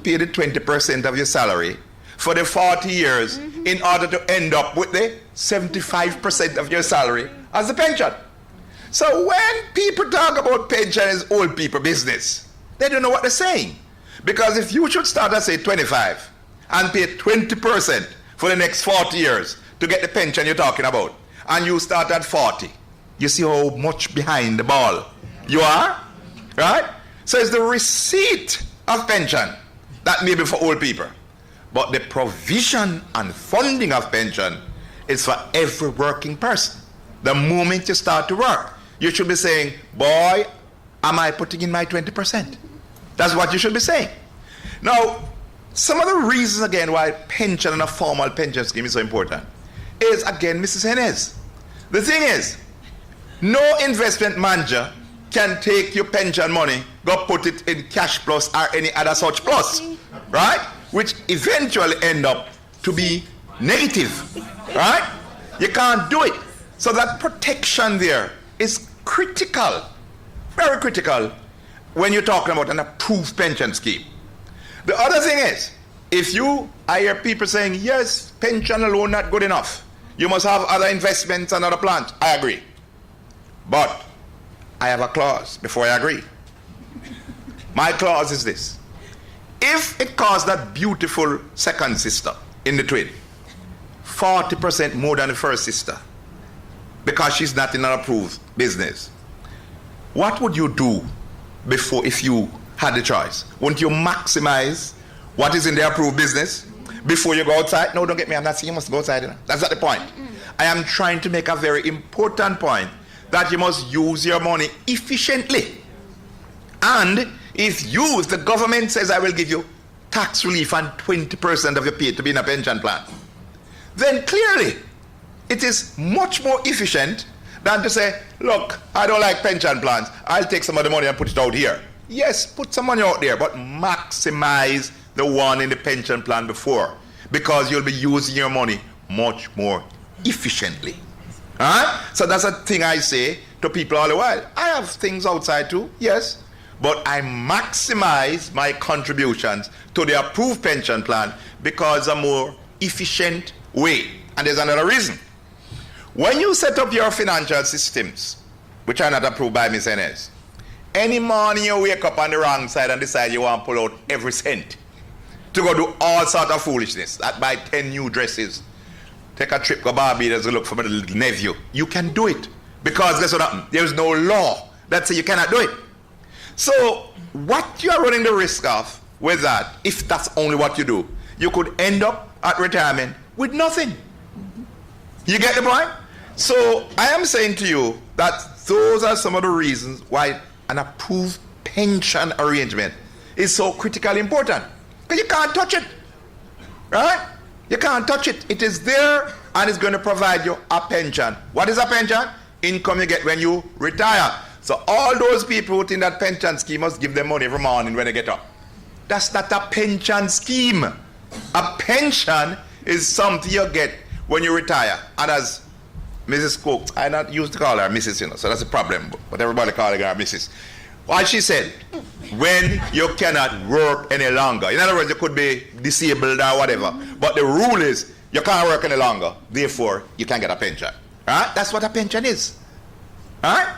pay the 20% of your salary for the 40 years in order to end up with the 75% of your salary as a pension. So when people talk about pension as old people business, they don't know what they're saying. Because if you should start at say 25 and pay 20% for the next 40 years to get the pension you're talking about, and you start at 40, you see how much behind the ball you are, right? So it's the receipt of pension that may be for old people, but the provision and funding of pension is for every working person. The moment you start to work, you should be saying, boy, am I putting in my 20%? That's what you should be saying. Now, some of the reasons again why pension and a formal pension scheme is so important is again, Mrs. Hennes. The thing is, no investment manager can take your pension money, go put it in cash plus or any other such plus, right? Which eventually end up to be negative, right? You can't do it. So that protection there is critical, very critical when you're talking about an approved pension scheme. The other thing is, I hear people saying, yes, pension alone not good enough. You must have other investments and other plans. I agree. But I have a clause before I agree. My clause is this. If it costs that beautiful second sister in the twin 40% more than the first sister because she's not in an approved business, what would you do before if you had the choice? Wouldn't you maximize what is in the approved business before you go outside? No, don't get me. I'm not saying you must go outside. That's not the point. I am trying to make a very important point that you must use your money efficiently. And if the government says I will give you tax relief and 20% of your pay to be in a pension plan, then clearly it is much more efficient than to say, look, I don't like pension plans. I'll take some of the money and put it out here. Yes, put some money out there, but maximize the one in the pension plan before, because you'll be using your money much more efficiently. So that's a thing I say to people all the while. I have things outside too, yes, but I maximize my contributions to the approved pension plan because a more efficient way. And there's another reason. When you set up your financial systems, which are not approved by Ms. Hennes, any morning you wake up on the wrong side and decide you want to pull out every cent to go do all sort of foolishness, that buy 10 new dresses, take a trip to Barbados to look for my little nephew, you can do it. Because guess what happened? There's no law that says you cannot do it. So what you are running the risk of with that, if that's only what you do, you could end up at retirement with nothing. You get the point? So I am saying to you that those are some of the reasons why an approved pension arrangement is so critically important. Because you can't touch it, right? You can't touch it. It is there and it's going to provide you a pension. What is a pension? Income you get when you retire. So all those people who think that pension scheme must give them money every morning when they get up. That's not a pension scheme. A pension is something you get when you retire. And as Mrs. Cook, I not used to call her Mrs., so that's a problem, but everybody calling her Mrs. What she said, when you cannot work any longer. In other words, you could be disabled or whatever, but the rule is you can't work any longer, therefore you can't get a pension. Right? That's what a pension is. Right?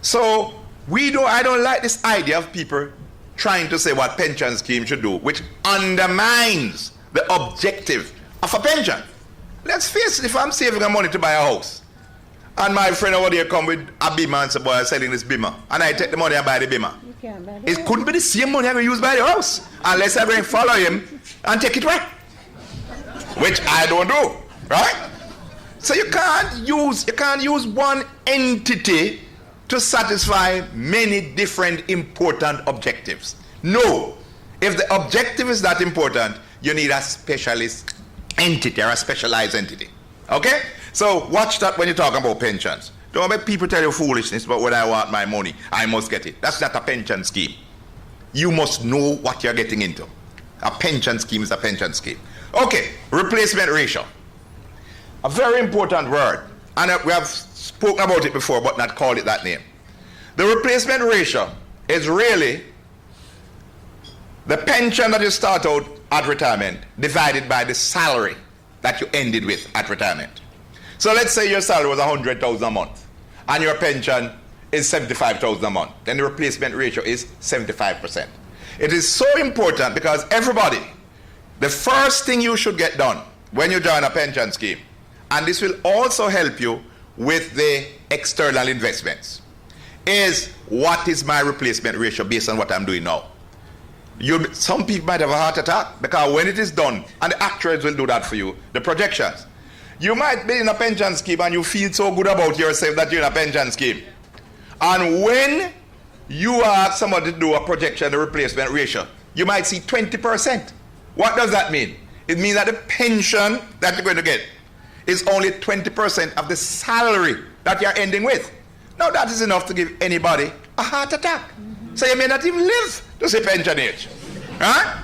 So I don't like this idea of people trying to say what pension scheme should do, which undermines the objective of a pension. Let's face it, if I'm saving money to buy a house, and my friend over there come with a bimmer and say, boy, I'm selling this bimmer, and I take the money and buy the bimmer, it couldn't be the same money I'm going to use by the house, unless I go and follow him and take it back, which I don't do, right? So you can't use one entity to satisfy many different important objectives. No. If the objective is that important, you need a specialist entity or a specialized entity. Okay? So watch that when you're talking about pensions. Don't make people tell you foolishness about when I want my money, I must get it. That's not a pension scheme. You must know what you're getting into. A pension scheme is a pension scheme. Okay, replacement ratio. A very important word. And we have spoken about it before, but not called it that name. The replacement ratio is really the pension that you start out at retirement divided by the salary that you ended with at retirement. So let's say your salary was 100,000 a month and your pension is 75,000 a month. Then the replacement ratio is 75%. It is so important because everybody, the first thing you should get done when you join a pension scheme, and this will also help you with the external investments, is what is my replacement ratio based on what I'm doing now. Some people might have a heart attack because when it is done, and the actuaries will do that for you, the projections, you might be in a pension scheme and you feel so good about yourself that you're in a pension scheme. And when you ask somebody to do a projection, the replacement ratio, you might see 20%. What does that mean? It means that the pension that you're going to get is only 20% of the salary that you're ending with. Now that is enough to give anybody a heart attack. So you may not even live to see pension age. Right?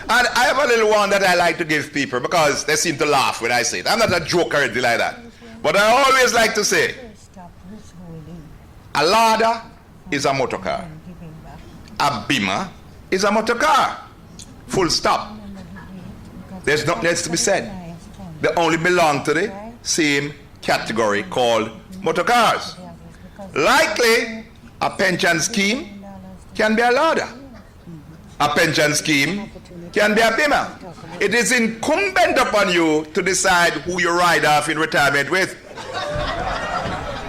And I have a little one that I like to give people because they seem to laugh when I say it. I'm not a joker or anything like that. But I always like to say, a Lada is a motor car. A Beamer is a motor car. Full stop. There's nothing else to be said. They only belong to the same category called motor cars. Likely, a pension scheme can be a Lada. A pension scheme can be a Beamer. It is incumbent upon you to decide who you ride off in retirement with.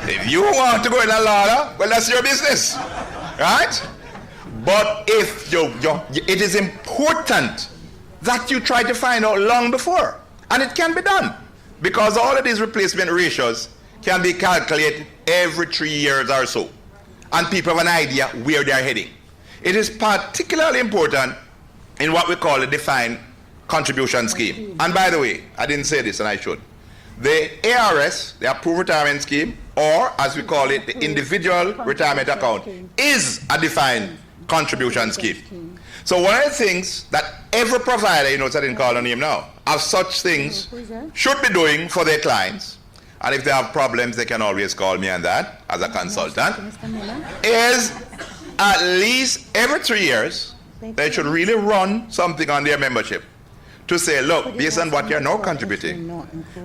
If you want to go in a Lada, well, that's your business, right? But if it is important that you try to find out long before, and it can be done, because all of these replacement ratios can be calculated every 3 years or so, and people have an idea where they are heading. It is particularly important in what we call a defined contribution scheme. And by the way, I didn't say this and I should. The ARS, the Approved Retirement Scheme, or as we call it, the Individual Retirement Account, is a defined contribution scheme. So one of the things that every provider, you notice I didn't call a name now, of such things should be doing for their clients, and if they have problems, they can always call me on that as a consultant, is at least every 3 years, they should really run something on their membership to say, look, based on what you're now contributing,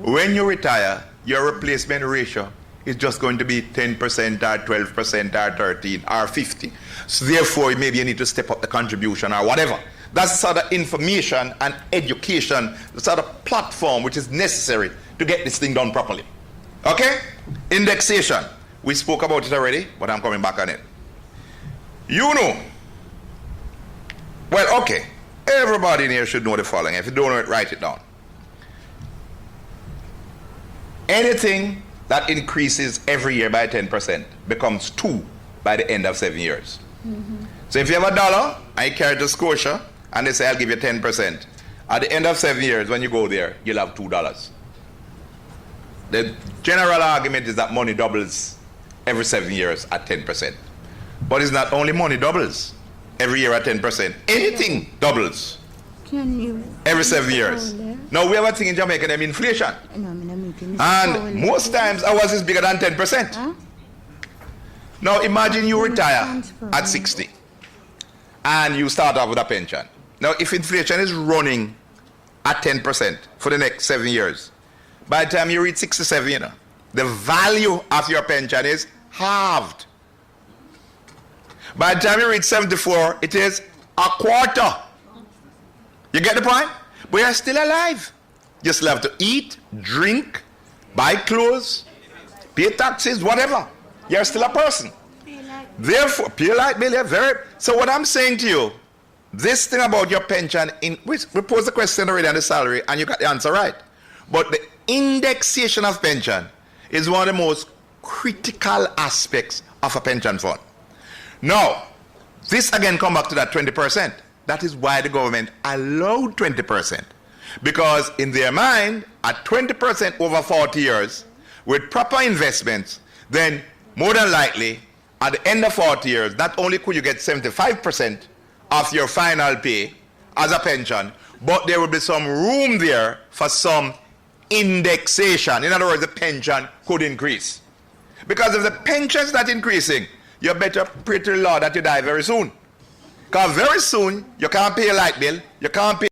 when you retire, your replacement ratio is just going to be 10% or 12% or 13 or 50. So therefore, maybe you need to step up the contribution or whatever. That's the sort of information and education, the sort of platform which is necessary to get this thing done properly. Okay? Indexation. We spoke about it already, but I'm coming back on it. You know. Well, okay. Everybody in here should know the following. If you don't know it, write it down. Anything that increases every year by 10% becomes 2 by the end of 7 years. So if you have $1 and you carry it to Scotia and they say, I'll give you 10%, at the end of 7 years, when you go there, you'll have $2. The general argument is that money doubles every 7 years at 10%. But it's not only money doubles every year at 10%. Anything doubles every 7 years. Now we have a thing in Jamaica named inflation. And most times ours is bigger than 10%. Now imagine you retire at 60 and you start off with a pension. Now if inflation is running at 10% for the next 7 years, by the time you reach 67, you know, the value of your pension is halved. By the time you reach 74, it is a quarter. You get the point? But you're still alive. You still have to eat, drink, buy clothes, pay taxes, whatever. You're still a person. Therefore, pay light bill, so what I'm saying to you, this thing about your pension, we posed the question already on the salary, and you got the answer right. But the indexation of pension is one of the most critical aspects of a pension fund. Now, this again come back to that 20%. That is why the government allowed 20%. Because in their mind, at 20% over 40 years, with proper investments, then more than likely, at the end of 40 years, not only could you get 75% of your final pay as a pension, but there will be some room there for some indexation. In other words, the pension could increase. Because if the pension is not increasing, you better pray to the Lord that you die very soon. Because very soon, you can't pay a light bill, you can't pay